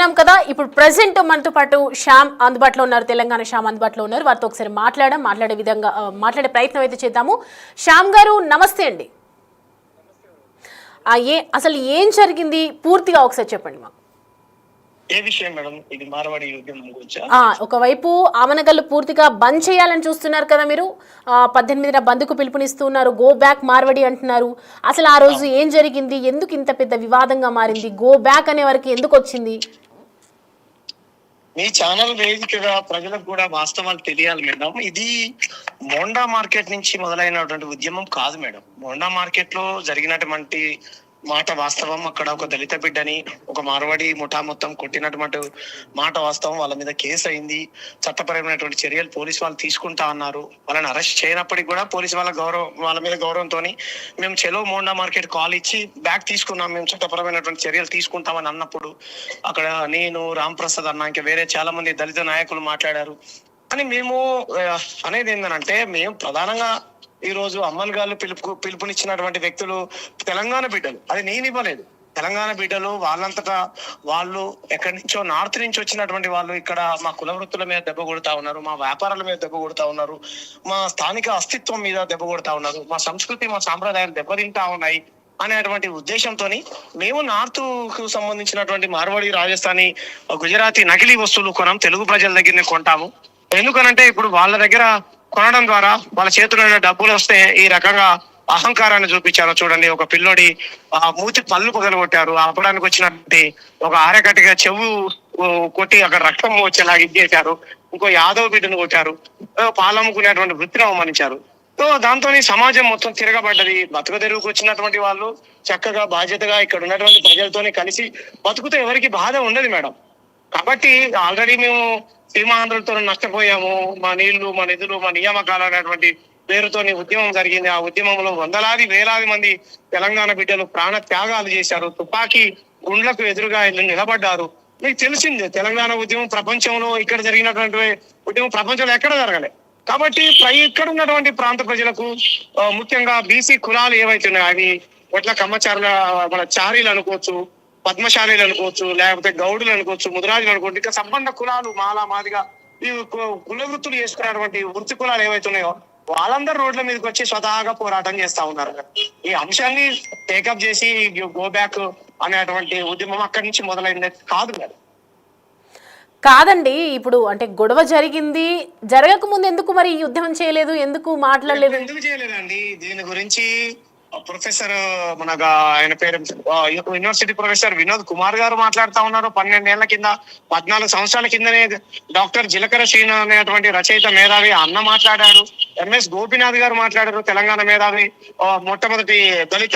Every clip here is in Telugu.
ఉన్నాం కదా. ఇప్పుడు ప్రెసెంట్ మనతో పాటు శ్యామ్ అందుబాటులో ఉన్నారు, తెలంగాణ శ్యామ్ అందుబాటులో ఉన్నారు. వారితో ఒకసారి మాట్లాడే ప్రయత్నం అయితే చేద్దాము. శ్యామ్ గారు నమస్తే అండి. అసలు ఏం జరిగింది పూర్తిగా ఒకసారి చెప్పండి మాకు. ఏ విషయం మేడం? ఇది మార్వాడి ఉద్యమం గురించి. ఒకవైపు ఆమనగల్లు పూర్తిగా బంద్ చేయాలని చూస్తున్నారు కదా మీరు. 18న బంద్కు పిలుపునిస్తున్నారు, గో బ్యాక్ మార్వడి అంటున్నారు. అసలు ఆ రోజు ఏం జరిగింది, ఎందుకు ఇంత పెద్ద వివాదంగా మారింది, గో బ్యాక్ అనే వరకు ఎందుకు వచ్చింది? మీ ఛానల్ వేదికగా ప్రజలకు కూడా వాస్తవాలు తెలియాలి మేడం. ఇది మోండా మార్కెట్ నుంచి మొదలైనటువంటి ఉద్యమం కాదు మేడం. మోండా మార్కెట్ లో జరిగినటువంటి మాట వాస్తవం. అక్కడ ఒక దళిత బిడ్డని ఒక మార్వాడి ముఠా మొత్తం కొట్టినటువంటి మాట వాస్తవం. వాళ్ళ మీద కేసు అయింది, చట్టపరమైనటువంటి చర్యలు పోలీసు వాళ్ళు తీసుకుంటా అన్నారు. వాళ్ళని అరెస్ట్ చేయనప్పటికీ కూడా పోలీసు వాళ్ళ మీద గౌరవంతో మేము చెలో మోండా మార్కెట్ కాల్ ఇచ్చి బ్యాక్ తీసుకున్నాం, మేము చట్టపరమైనటువంటి చర్యలు తీసుకుంటామని అన్నప్పుడు అక్కడ నేను, రామ్ ప్రసాద్ అన్న, ఇంకా వేరే చాలా మంది దళిత నాయకులు మాట్లాడారు. కానీ మేము అనేది ఏంటంటే, మేము ప్రధానంగా ఈ రోజు అమ్మన్గాళ్ళు పిలుపునిచ్చినటువంటి వ్యక్తులు తెలంగాణ బిడ్డలు. అది నేను ఇవ్వలేదు. తెలంగాణ బిడ్డలు వాళ్ళంతటా వాళ్ళు ఎక్కడి నుంచో నార్త్ నుంచి వచ్చినటువంటి వాళ్ళు ఇక్కడ మా కుల వృత్తుల మీద దెబ్బ కొడుతా ఉన్నారు, మా వ్యాపారాల మీద దెబ్బ కొడుతా ఉన్నారు, మా స్థానిక అస్తిత్వం మీద దెబ్బ కొడుతా ఉన్నారు, మా సంస్కృతి మా సాంప్రదాయాలు దెబ్బతింటా ఉన్నాయి అనేటువంటి ఉద్దేశంతో మేము నార్త్ కు సంబంధించినటువంటి మార్వాడి, రాజస్థానీ, గుజరాతీ నకిలీ వస్తువులు కొనం, తెలుగు ప్రజల దగ్గరనే కొంటాము. ఎందుకనంటే ఇప్పుడు వాళ్ళ దగ్గర కొనడం ద్వారా వాళ్ళ చేతుల్లో డబ్బులు వస్తే ఈ రకంగా అహంకారాన్ని చూపించారు. చూడండి, ఒక పిల్లోడి మూతి పళ్ళు పగలగొట్టారు, ఆపడానికి వచ్చినట్టు ఒక ఆరకట్టిగా చెవు కొట్టి అక్కడ రక్తం వచ్చేలాగా ఇచ్చేశారు. ఇంకో యాదవ్ బిడ్డను కొట్టారు, పాలమ్ముకునేటువంటి వృత్తిని అవమానించారు. సో దాంతో సమాజం మొత్తం తిరగబడ్డది. బతుకు తెరువుకు వచ్చినటువంటి వాళ్ళు చక్కగా బాధ్యతగా ఇక్కడ ఉన్నటువంటి ప్రజలతోనే కలిసి బతుకుతో ఎవరికి బాధ ఉండదు మేడం. కాబట్టి ఆల్రెడీ మేము సీమాంధ్రులతో నష్టపోయాము. మా నీళ్లు, మా నిధులు, మా నియామకాలు అనేటువంటి పేరుతోని ఉద్యమం జరిగింది. ఆ ఉద్యమంలో వందలాది వేలాది మంది తెలంగాణ బిడ్డలు ప్రాణ త్యాగాలు చేశారు, తుపాకీ గుండ్లకు ఎదురుగా నిలబడ్డారు. మీకు తెలిసిందే, తెలంగాణ ఉద్యమం ప్రపంచంలో ఇక్కడ జరిగినటువంటి ఉద్యమం ప్రపంచంలో ఎక్కడ జరగలే. కాబట్టి ఇక్కడ ఉన్నటువంటి ప్రాంత ప్రజలకు ముఖ్యంగా బీసీ కులాలు ఏవైతే ఉన్నాయో అవి ఒట్ల కమ్మచారుల, మన చారీలు అనుకోవచ్చు, పద్మశాలీలు అనుకోవచ్చు, లేకపోతే గౌడులు అనుకోవచ్చు, ముదిరాజులు అనుకోవచ్చు, ఇంకా సంబంధ కులాలు మాలా మాదిగా ఈ కుల వృత్తులు చేసుకున్నటువంటి వృత్తి కులాలు ఏవైతే ఉన్నాయో వాళ్ళందరూ రోడ్ల మీదకి వచ్చి స్వతహాగా పోరాటం చేస్తా ఉన్నారు. ఈ అంశాన్ని టేకప్ చేసి గో బ్యాక్ అనేటువంటి ఉద్యమం అక్కడి నుంచి మొదలైంది కాదు మేడం. కాదండి, ఇప్పుడు అంటే గొడవ జరిగింది, జరగక ముందు ఎందుకు మరి ఈ ఉద్యమం చేయలేదు, ఎందుకు మాట్లాడలేదు? ఎందుకు చేయలేదండి దీని గురించి ప్రొఫెసర్ మనగా ఆయన పేరు యూనివర్సిటీ ప్రొఫెసర్ వినోద్ కుమార్ గారు మాట్లాడుతా ఉన్నారు. 12 ఏళ్ల కింద, 14 సంవత్సరాల కిందనే డాక్టర్ జిలకర శ్రీను అనేటువంటి రచయిత మేధావి అన్న మాట్లాడారు. ఎంఎస్ గోపీనాథ్ గారు మాట్లాడారు, తెలంగాణ మేధావి, మొట్టమొదటి దళిత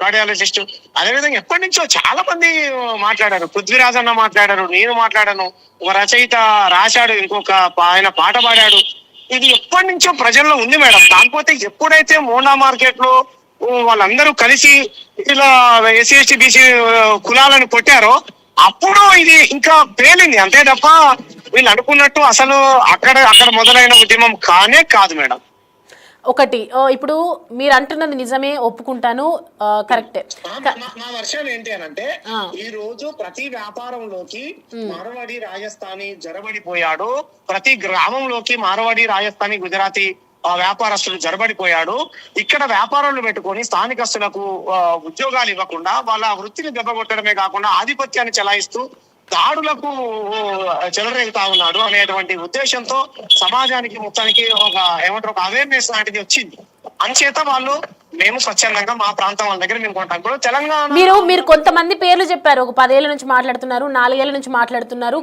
కార్డియాలజిస్ట్. అదేవిధంగా ఎప్పటి నుంచో చాలా మంది మాట్లాడారు. పృథ్వీరాజ్ అన్న మాట్లాడారు, నేను మాట్లాడాను, ఒక రచయిత రాశాడు, ఇంకొక ఆయన పాట పాడాడు. ఇది ఎప్పటి నుంచో ప్రజల్లో ఉంది మేడం. కాకపోతే ఎప్పుడైతే మోండా మార్కెట్ లో వాళ్ళందరూ కలిసి ఇలా ఎస్సీ ఎస్టీ బీసీ కులాలను కొట్టారో అప్పుడు ఇది ఇంకా పేలింది అంతే తప్ప వీళ్ళు అనుకున్నట్టు అసలు అక్కడ మొదలైన ఉద్యమం కానే కాదు మేడం. ఒకటి, ఇప్పుడు మీరు అంటున్నది నిజమే, ఒప్పుకుంటాను, కరెక్టే. నా వర్షన్ ఏంటి అనంటే, ఈ రోజు ప్రతి వ్యాపారంలోకి మార్వాడి, రాజస్థానీ జరబడిపోయాడు. ప్రతి గ్రామంలోకి మార్వాడి, రాజస్థానీ, గుజరాతీ వ్యాపారస్తులు జరబడిపోయాడు. ఇక్కడ వ్యాపారాలు పెట్టుకొని స్థానికస్తులకు ఉద్యోగాలు ఇవ్వకుండా వాళ్ళ వృత్తిని దెబ్బకొట్టడమే కాకుండా ఆధిపత్యాన్ని చెలాయిస్తూ దాడులకు చెలరేగుతా ఉన్నాడు అనేటువంటి ఉద్దేశంతో సమాజానికి మొత్తానికి ఒక అవేర్నెస్ లాంటిది వచ్చింది. అంచేత వాళ్ళు మేము స్వచ్ఛందంగా మా ప్రాంతం వాళ్ళ దగ్గర మేము కొంటాం. ఇప్పుడు తెలంగాణ మీరు కొంతమంది పేర్లు చెప్పారు, ఒక 10 ఏళ్ల నుంచి మాట్లాడుతున్నారు, 4 ఏళ్ల నుంచి మాట్లాడుతున్నారు,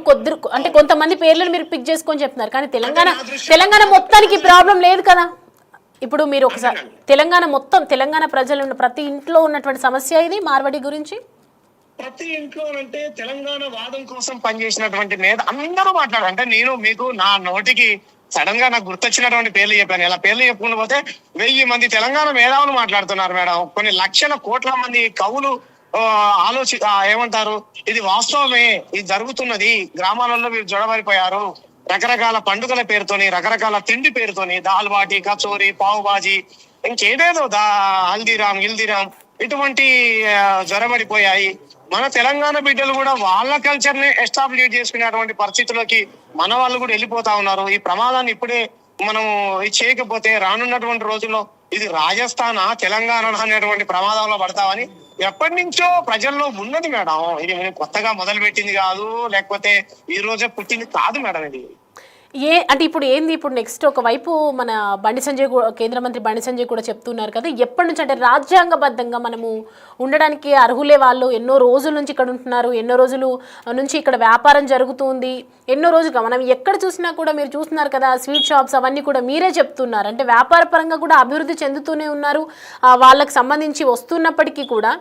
అంటే కొంతమంది పేర్లను మీరు పిక్ చేసుకొని చెప్తున్నారు. కానీ తెలంగాణ మొత్తానికి ప్రాబ్లం లేదు కదా. ఇప్పుడు మీరు ఒకసారి తెలంగాణ ప్రజలు ప్రతి ఇంట్లో ఉన్నటువంటి సమస్య ఇది మార్వాడి గురించి. ప్రతి ఇంట్లో అంటే తెలంగాణ వాదం కోసం పనిచేసినటువంటి అందరూ మాట్లాడారు. అంటే నేను మీకు నా నోటికి సడన్ గా నాకు గుర్తొచ్చినటువంటి పేర్లు చెప్పాను. ఇలా పేర్లు చెప్పుకుని పోతే 1000 మంది తెలంగాణ మేధావులు మాట్లాడుతున్నారు మేడం. కొన్ని లక్షల కోట్ల మంది కవులు ఏమంటారు, ఇది వాస్తవమే, ఇది జరుగుతున్నది, గ్రామాలలో వీరు జొడబడిపోయారు, రకరకాల పండుగల పేరుతోని, రకరకాల తిండి పేరుతోని, దాల్ బాటి, కచోరీ, పావు బాజీ, ఇంకేదేదో హల్దీరామ్ గిల్దీరామ్ ఇటువంటి జ్వరబడిపోయాయి. మన తెలంగాణ బిడ్డలు కూడా వాళ్ళ కల్చర్ ని ఎస్టాబ్లిష్ చేసుకునేటువంటి పరిస్థితుల్లోకి మన వాళ్ళు కూడా వెళ్ళిపోతా ఉన్నారు. ఈ ప్రమాదాన్ని ఇప్పుడే మనం ఇది చేయకపోతే రానున్నటువంటి రోజుల్లో ఇది రాజస్థానా తెలంగాణ అనేటువంటి ప్రమాదంలో పడతామని ఎప్పటి నుంచో ప్రజల్లో ఉన్నది మేడం. ఇది కొత్తగా మొదలు పెట్టింది కాదు, లేకపోతే ఈ రోజే పుట్టింది కాదు మేడం. ఇది అంటే ఇప్పుడు ఏంది, ఇప్పుడు నెక్స్ట్ ఒకవైపు మన బండి సంజయ్ కేంద్ర మంత్రి బండి సంజయ్ కూడా చెప్తున్నారు కదా, ఎప్పటి నుంచి అంటే రాజ్యాంగబద్ధంగా మనము ఉండడానికి అర్హులే వాళ్ళు, ఎన్నో రోజుల నుంచి ఇక్కడ ఉంటున్నారు, ఎన్నో రోజులు నుంచి ఇక్కడ వ్యాపారం జరుగుతుంది, ఎన్నో రోజులుగా మనం ఎక్కడ చూసినా కూడా మీరు చూస్తున్నారు కదా స్వీట్ షాప్స్ అవన్నీ కూడా మీరే చెప్తున్నారు. అంటే వ్యాపార పరంగా కూడా అభివృద్ధి చెందుతూనే ఉన్నారు. వాళ్ళకి సంబంధించి వస్తున్నప్పటికీ కూడా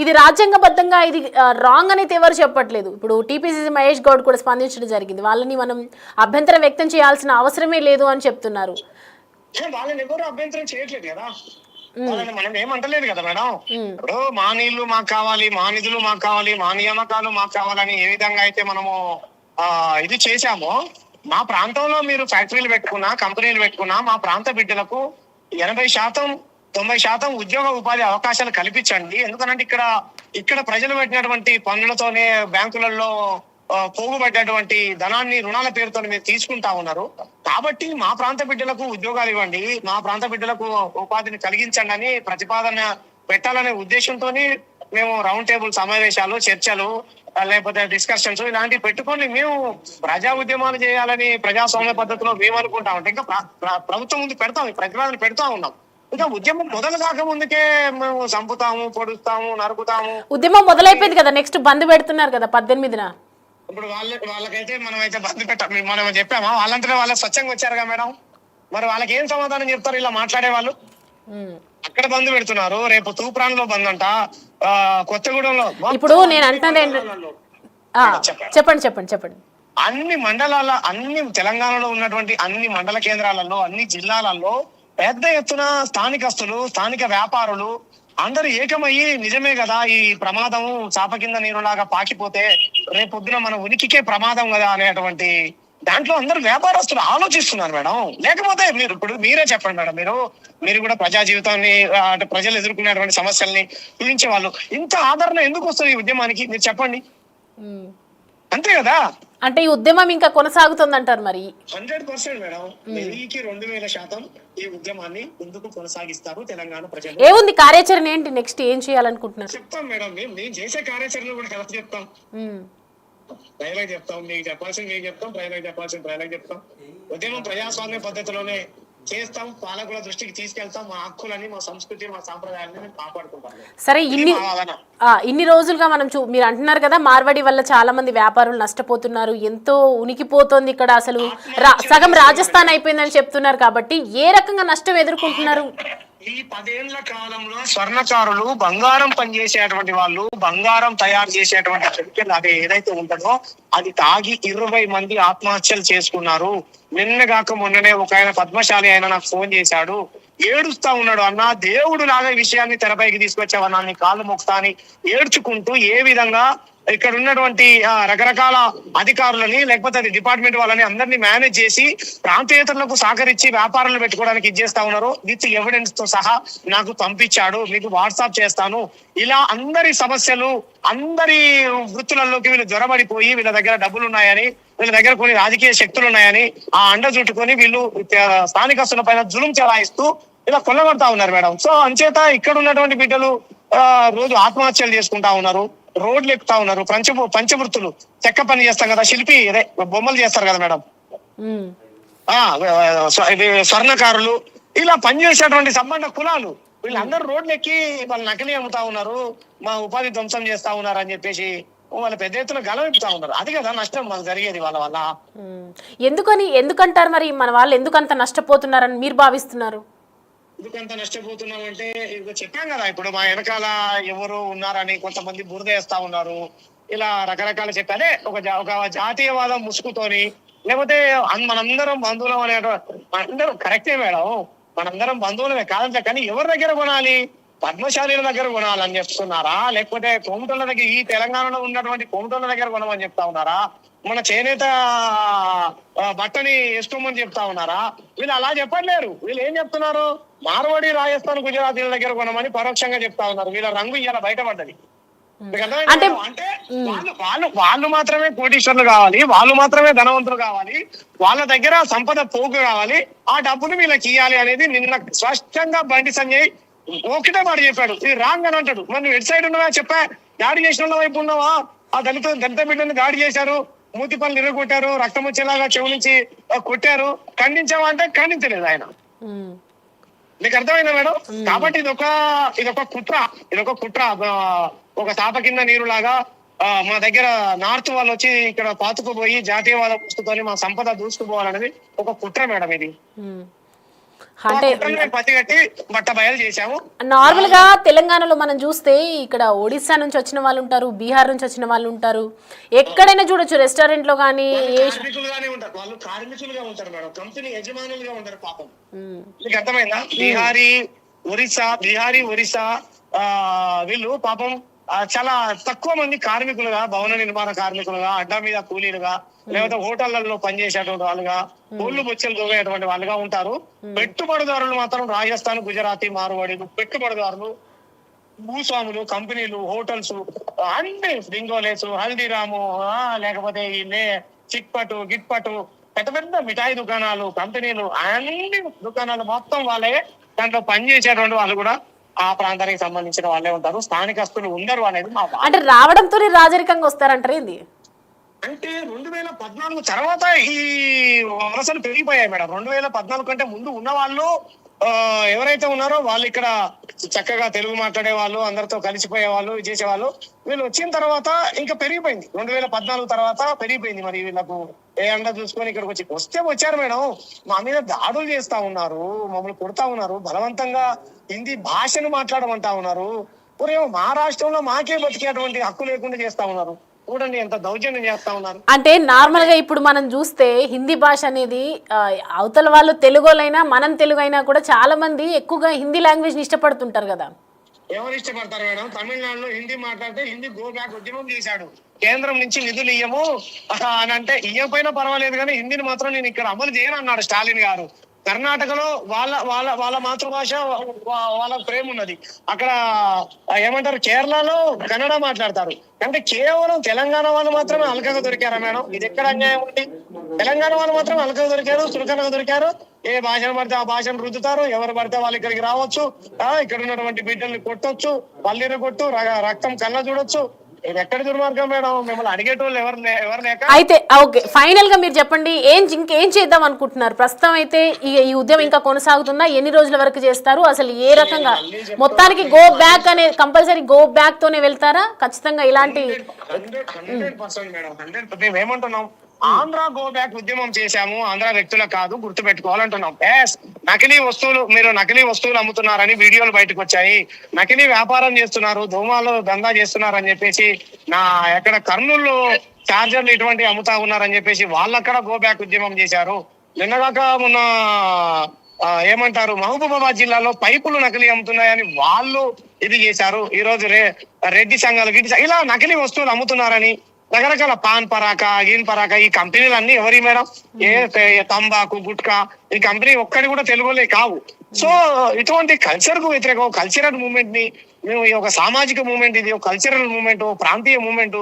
ఇది రాజ్యాంగబద్ధంగా ఇది రాంగ్ అనేది ఎవరు చెప్పట్లేదు. ఇప్పుడు టీపీసీసీ మహేష్ గౌడ్ కూడా స్పందించడం జరిగింది, వాళ్ళని మనం అభ్యంతరం వ్యక్తం చేయాల్సిన అవసరమే లేదు అని చెప్తున్నారు. వాళ్ళని ఎవరు అభ్యంతరం చేయట్లేదు కదా, వాళ్ళని మనం ఏమంటలేదు కదా మేడం. ఇప్పుడు మా నీళ్లు మాకు కావాలి, మా నిధులు మాకు కావాలి, మా నియామకాలు మాకు కావాలని ఏ విధంగా అయితే మనము ఇది చేశామో, మా ప్రాంతంలో మీరు ఫ్యాక్టరీలు పెట్టుకున్నా, కంపెనీలు పెట్టుకున్నా, మా ప్రాంత బిడ్డలకు 80-90% ఉద్యోగ ఉపాధి అవకాశాలు కల్పించండి. ఎందుకంటే ఇక్కడ ప్రజలు పెట్టినటువంటి పన్నులతోనే బ్యాంకులలో పోగుబడ్డటువంటి ధనాన్ని రుణాల పేరుతో మీరు తీసుకుంటా ఉన్నారు. కాబట్టి మా ప్రాంత బిడ్డలకు ఉద్యోగాలు ఇవ్వండి, మా ప్రాంత బిడ్డలకు ఉపాధిని కలిగించండి అని ప్రతిపాదన పెట్టాలనే ఉద్దేశంతో మేము రౌండ్ టేబుల్ సమావేశాలు, చర్చలు, లేకపోతే డిస్కషన్స్ ఇలాంటివి పెట్టుకొని మేము ప్రజా ఉద్యమాలు చేయాలని ప్రజాస్వామ్య పద్ధతిలో మేము అనుకుంటా ఉంటాం. ఇంకా ప్రభుత్వం ముందు పెడతాం, ఈ ప్రతిపాదన పెడతా ఉన్నాం. ఇంకా ఉద్యమం మొదలు కాక ముందుకే మేము చంపుతాము, పొడుస్తాము, నరుకుతాము. ఉద్యమం మొదలైపోయింది కదా, నెక్స్ట్ బంద్ పెడుతున్నారు కదా 18న. ఇప్పుడు వాళ్ళకైతే మనమైతే బంద్ పెట్టాం, మనం చెప్పామా? వాళ్ళంతా వాళ్ళ స్వచ్ఛంగా వచ్చారుగా మేడం, మరి వాళ్ళకి ఏం సమాధానం చెప్తారు ఇలా మాట్లాడే వాళ్ళు? అక్కడ బంద్ పెడుతున్నారు, రేపు తూప్రాన్లో బంద్ అంట, కొత్తగూడెంలో. ఇప్పుడు నేను అంటున్నది చెప్పండి. అన్ని మండలాల, అన్ని తెలంగాణలో ఉన్నటువంటి అన్ని మండల కేంద్రాలలో, అన్ని జిల్లాలలో పెద్ద ఎత్తున స్థానికస్తులు, స్థానిక వ్యాపారులు అందరూ ఏకమయ్యి నిజమే కదా ఈ ప్రమాదం చాప కింద నీరులాగా పాకిపోతే రేపొద్దున మన ఉనికికే ప్రమాదం కదా అనేటువంటి దాంట్లో అందరూ వ్యాపారస్తులు ఆలోచిస్తున్నారు మేడం. లేకపోతే మీరే చెప్పండి మేడం, మీరు కూడా ప్రజా జీవితాన్ని అంటే ప్రజలు ఎదుర్కొనేటువంటి సమస్యల్ని ఊహించే వాళ్ళు, ఇంత ఆదరణ ఎందుకు వస్తుంది ఈ ఉద్యమానికి మీరు చెప్పండి. అంతే కదా, అంటే ఈ ఉద్యమం ఇంకా కొనసాగుతుంది అంటారు మరి? 100% మేడం, 1000% ఈ ఉద్యమాన్ని ముందుకు కొనసాగిస్తారు తెలంగాణ ప్రజలు. ఏముంది కార్యాచరణ ఏంటి, నెక్స్ట్ ఏం చేయాలనుకుంటున్నారు? చెప్తాం మేడం, మేము చేసే కార్యాచరణ కూడా కలిసి చెప్తాం. ప్రజలకు చెప్తాం, మీకు చెప్పాల్సింది మీకు చెప్తాం, ప్రజలకు చెప్పాల్సింది ప్రజలకు చెప్తాం. ఉద్యమం ప్రజాస్వామ్య పద్ధతిలోనే చేస్తాం, పాలకుల దృష్టికి తీసుకెళ్తాం, మా హక్కులని, మా సంస్కృతి, మా సాంప్రదాయాన్ని మేము కాపాడుకుంటాం. సరే, ఇన్ని రోజులుగా మీరు అంటున్నారు కదా మార్వాడి వల్ల చాలా మంది వ్యాపారులు నష్టపోతున్నారు, ఎంతో ఉనికిపోతోంది ఇక్కడ, అసలు సగం రాజస్థాన్ అయిపోయిందని చెప్తున్నారు. కాబట్టి ఏ రకంగా నష్టం ఎదుర్కొంటున్నారు? ఈ 10 ఏళ్ల కాలంలో స్వర్ణకారులు, బంగారం పనిచేసేటువంటి వాళ్ళు, బంగారం తయారు చేసేటువంటి కెమికల్ అది ఏదైతే ఉంటుందో అది తాగి 20 మంది ఆత్మహత్యలు చేసుకున్నారు. నిన్నగాక మొన్ననే ఒక ఆయన పద్మశాలి ఆయన నాకు ఫోన్ చేశాడు, ఏడుస్తా ఉన్నాడు, అన్న దేవుడు లాగా ఈ విషయాన్ని తెరపైకి తీసుకొచ్చావన్నా, నీ కాళ్ళు మొక్తా అని ఏడ్చుకుంటూ ఏ విధంగా ఇక్కడ ఉన్నటువంటి రకరకాల అధికారులని, లేకపోతే అది డిపార్ట్మెంట్ వాళ్ళని అందరినీ మేనేజ్ చేసి ప్రాంతీయతలకు సహకరించి వ్యాపారాలు పెట్టుకోవడానికి ఇచ్చేస్తా ఉన్నారు. విత్ ఎవిడెన్స్ తో సహా నాకు పంపించాడు, మీకు వాట్సాప్ చేస్తాను. ఇలా అందరి సమస్యలు, అందరి వృత్తులలోకి వీళ్ళు జ్వరబడిపోయి వీళ్ళ దగ్గర డబ్బులు ఉన్నాయని, వీళ్ళ దగ్గర కొన్ని రాజకీయ శక్తులు ఉన్నాయని ఆ అండ చుట్టుకొని వీళ్ళు స్థానికస్తుల పైన జులుం చెలాయిస్తూ ఇలా కొల్లగొడతా ఉన్నారు మేడం. సో అంచేత ఇక్కడ ఉన్నటువంటి బిడ్డలు రోజు ఆత్మహత్యలు చేసుకుంటా ఉన్నారు, రోడ్లు ఎక్కుతా ఉన్నారు. పంచవృత్తులు, చెక్క పని చేస్తాం కదా, శిల్పి అదే బొమ్మలు చేస్తారు కదా మేడం, స్వర్ణకారులు, ఇలా పనిచేసేటువంటి సంబంధ కులాలు వీళ్ళందరూ రోడ్లు ఎక్కి వాళ్ళు నకిలీ అమ్ముతా ఉన్నారు, మా ఉపాధి ధ్వంసం చేస్తా ఉన్నారు అని చెప్పేసి వాళ్ళ పెద్ద ఎత్తున గలవిపుతా ఉన్నారు. అది కదా నష్టం మాకు జరిగేది వాళ్ళ వల్ల. ఎందుకంటారు మరి మన వాళ్ళు ఎందుకంత నష్టపోతున్నారని మీరు భావిస్తున్నారు? ఎందుకంత నష్టపోతున్నాం అంటే చెప్పాం కదా, ఇప్పుడు మా వెనకాల ఎవరు ఉన్నారని కొంతమంది బురద వేస్తా ఉన్నారు, ఇలా రకరకాల చెప్పారే ఒక జాతీయవాదం ముసుగుతోని, లేకపోతే మనందరం బంధువులం అందరం కరెక్టే మేడం, మనందరం బంధువులమే కాదంటే, కానీ ఎవరి దగ్గర కొనాలి? పద్మశాలీల దగ్గర కొనాలని చెప్తున్నారా, లేకపోతే కోమటోళ్ళ దగ్గర, ఈ తెలంగాణలో ఉన్నటువంటి కోమటోళ్ళ దగ్గర కొనమని చెప్తా ఉన్నారా, మన చేనేత బట్టని వేసుకోమని చెప్తా ఉన్నారా? వీళ్ళు అలా చెప్పట్లేరు. వీళ్ళు ఏం చెప్తున్నారు? మార్వాడి, రాజస్థాన్, గుజరాతీల దగ్గర కొనమని పరోక్షంగా చెప్తా ఉన్నారు. వీళ్ళ రంగు ఇలా బయటపడ్డది. మీకు అర్థమైందా మేడం? అంటే వాళ్ళు మాత్రమే కోటీశ్వర్లు కావాలి, వాళ్ళు మాత్రమే ధనవంతులు కావాలి, వాళ్ళ దగ్గర సంపద పోగు కావాలి, ఆ డబ్బును వీళ్ళకి ఇవ్వాలి అనేది నిన్న స్పష్టంగా బండి సంజయ్ ఒకటే మాట చెప్పాడు. ఇది రాంగ్ అని అంటాడు. మరి నువ్వు ఎటు సైడ్ ఉన్నావా చెప్పా? దాడి చేసిన వైపు ఉన్నావా? ఆ దళిత బిడ్డను దాడి చేశారు, మూతి పనులు ఇరగొట్టారు, రక్తం వచ్చేలాగా చెవు నుంచి కొట్టారు, ఖండించావా అంటే ఖండించలేదు ఆయన. మీకు అర్థమైందా మేడం? కాబట్టి ఇదొక కుట్ర, ఒక తాప కింద నీరు లాగా మా దగ్గర నార్త్ వాళ్ళు వచ్చి ఇక్కడ పాతుకుపోయి జాతీయవాద పుస్తకాన్ని మా సంపద దూసుకుపోవాలనేది ఒక కుట్ర మేడం. ఇది అంటే పత్తిగట్టి బట్ట బయలు చేశాము. నార్మల్ గా తెలంగాణలో మనం చూస్తే ఇక్కడ ఒడిశా నుంచి వచ్చిన వాళ్ళు ఉంటారు, బీహార్ నుంచి వచ్చిన వాళ్ళు ఉంటారు, ఎక్కడైనా చూడొచ్చు రెస్టారెంట్ లో కానీ కార్మికులుగానే ఉంటారు. వాళ్ళు కార్మికులుగా ఉంటారు మేడం, కంపెనీ యజమానులుగా ఉంటారు పాపం. మీకు అర్థమైందా? బీహారీ ఒరిస్సా వీళ్ళు పాపం చాలా తక్కువ మంది కార్మికులుగా, భవన నిర్మాణ కార్మికులుగా, అడ్డా మీద కూలీలుగా, లేకపోతే హోటళ్లలో పనిచేసేటువంటి వాళ్ళుగా, కోళ్లు బొచ్చెలు దొంగేటువంటి వాళ్ళుగా ఉంటారు. పెట్టుబడిదారులు మాత్రం రాజస్థాన్, గుజరాతీ, మార్వాడీలు, పెట్టుబడిదారులు, భూస్వాములు, కంపెనీలు, హోటల్స్ అన్ని బింగోలేస్, హల్దీరాము, లేకపోతే ఈ చిట్పటు గిట్పటు, పెద్ద పెద్ద మిఠాయి దుకాణాలు, కంపెనీలు, అన్ని దుకాణాలు మొత్తం వాళ్ళే. దాంట్లో పనిచేసేటువంటి వాళ్ళు కూడా ఆ ప్రాంతానికి సంబంధించిన వాళ్ళే ఉంటారు, స్థానికస్తులు ఉండరు అనేది మా అంటే రావడంతో రాజరికంగా వస్తారంటారు ఏంది? అంటే 2014 తర్వాత ఈ వలసలు పెరిగిపోయాయి మేడం. 2014 కంటే ముందు ఉన్న వాళ్ళు ఎవరైతే ఉన్నారో వాళ్ళు ఇక్కడ చక్కగా తెలుగు మాట్లాడే వాళ్ళు, అందరితో కలిసిపోయే వాళ్ళు, చేసేవాళ్ళు. వీళ్ళు వచ్చిన తర్వాత ఇంకా పెరిగిపోయింది. 2014 తర్వాత పెరిగిపోయింది. మరి వీళ్ళకు ఏ అండ చూసుకొని ఇక్కడికి వచ్చారు మేడం. మా మీద దాడులు చేస్తా ఉన్నారు, మమ్మల్ని కొడతా ఉన్నారు, బలవంతంగా హిందీ భాషను మాట్లాడమంటా ఉన్నారు. పూర్వం మా రాష్ట్రంలో మాకే బతికేటువంటి హక్కు లేకుండా చేస్తా ఉన్నారు. చూడండి ఎంత దౌర్జన్యం చేస్తా ఉన్నారు. అంటే నార్మల్ గా ఇప్పుడు మనం చూస్తే హిందీ భాష అనేది అవతల వాళ్ళు తెలుగులైనా మనం తెలుగు అయినా కూడా చాలా మంది ఎక్కువగా హిందీ లాంగ్వేజ్ ని ఇష్టపడుతుంటారు కదా. ఎవరు ఇష్టపడతారు మేడం? తమిళనాడులో హిందీ మాట్లాడితే హిందీ గో బ్యాక్ ఉద్యమం చేశాడు. కేంద్రం నుంచి నిధులు ఇయ్యము అని అంటే ఇయ్యకపోయినా పర్వాలేదు కానీ హిందీని మాత్రం నేను ఇక్కడ అమలు చేయను అన్నాడు స్టాలిన్ గారు. కర్ణాటకలో వాళ్ళ మాతృభాష వాళ్ళ ప్రేమ ఉన్నది. అక్కడ ఏమంటారు, కేరళలో కన్నడ మాట్లాడతారు. అంటే కేవలం తెలంగాణ వాళ్ళు మాత్రమే అలకగా దొరికారా మేడం? ఇది ఎక్కడ అన్యాయం ఉంది? తెలంగాణ వాళ్ళు మాత్రం అలకగా దొరికారు, చులకనగా దొరికారు. ఏ భాషను పడితే ఆ భాషను రుద్దుతారు, ఎవరు పడితే వాళ్ళు ఇక్కడికి రావచ్చు, ఇక్కడ ఉన్నటువంటి బిడ్డల్ని కొట్టొచ్చు, పల్లీని కొట్టు, రక్తం కళ్ళ చూడొచ్చు. ఇది ఎక్కడ దుర్మార్గం మేడం? మిమ్మల్ని అడిగేటోళ్ళు ఎవరు లేక. అయితే ఓకే, ఫైనల్ గా మీరు చెప్పండి, ఇంకేం చేద్దాం అనుకుంటున్నారు? ప్రస్తుతం అయితే ఈ ఉద్యమం ఇంకా కొనసాగుతుందా? ఎన్ని రోజుల వరకు చేస్తారు? అసలు ఏ రకంగా మొత్తానికి గో బ్యాక్ అనే కంపల్సరీ గో బ్యాక్ తోనే వెళ్తారా? ఖచ్చితంగా ఇలాంటి 100% మేడం, 100%. మేము ఏమంటున్నాం, ఆంధ్ర గో బ్యాక్ ఉద్యమం చేశాము, ఆంధ్ర వ్యక్తులకు కాదు, గుర్తు పెట్టుకోవాలంటున్నాం. మీరు నకిలీ వస్తువులు అమ్ముతున్నారని వీడియోలు బయటకు వచ్చాయి, నకిలీ వ్యాపారం చేస్తున్నారు, దోమాలు దందా చేస్తున్నారు అని చెప్పేసి, ఎక్కడ కర్నూలు చార్జర్లు ఇటువంటి అమ్ముతా ఉన్నారని చెప్పేసి వాళ్ళక్కడ గో బ్యాక్ ఉద్యమం చేశారు. నిన్నగాక మొన్న ఏమంటారు, మహబూబాబాద్ జిల్లాలో పైపులు నకిలీ అమ్ముతున్నాయని వాళ్ళు ఇది చేశారు. ఈ రోజు రెడ్డి సంఘాలు ఇలా నకిలీ వస్తువులు అమ్ముతున్నారని రకరకాల పాన్ పరాక, గీన్ పరాక, ఈ కంపెనీలన్నీ ఎవరి మేడం? తంబాకు, గుట్కా, ఈ కంపెనీ ఒక్కడి కూడా తెలుగులే కావు. సో ఇటువంటి కల్చర్ కు వ్యతిరేకం, కల్చరల్ మూవ్మెంట్ ని మేము ఒక సామాజిక మూవ్మెంట్, ఇది ఒక కల్చరల్ మూవ్మెంట్, ప్రాంతీయ మూవ్మెంట్.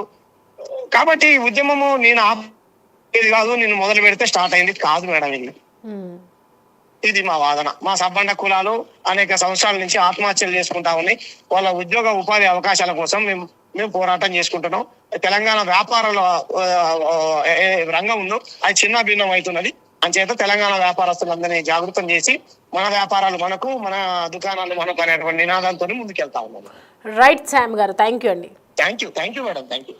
కాబట్టి ఈ ఉద్యమము ఇది కాదు, నేను మొదలు పెడితే స్టార్ట్ అయింది కాదు మేడం. ఇది మా వాదన. మా సబ్బండ కులాలు అనేక సంవత్సరాల నుంచి ఆత్మహత్యలు చేసుకుంటా ఉన్నాయి. వాళ్ళ ఉద్యోగ ఉపాధి అవకాశాల కోసం మేము పోరాటం చేసుకుంటున్నాం. తెలంగాణ వ్యాపారాల రంగం ఉందో అది చిన్న భిన్నం అవుతున్నది. అంచేత తెలంగాణ వ్యాపారస్తులందరినీ జాగృతం చేసి మన వ్యాపారాలు మనకు, మన దుకాణాలు మనకు అనేటువంటి నినాదంతో ముందుకెళ్తా ఉన్నాం. రైట్ శామ్ గారు, థ్యాంక్ యూ అండి. Thank you madam, thank you.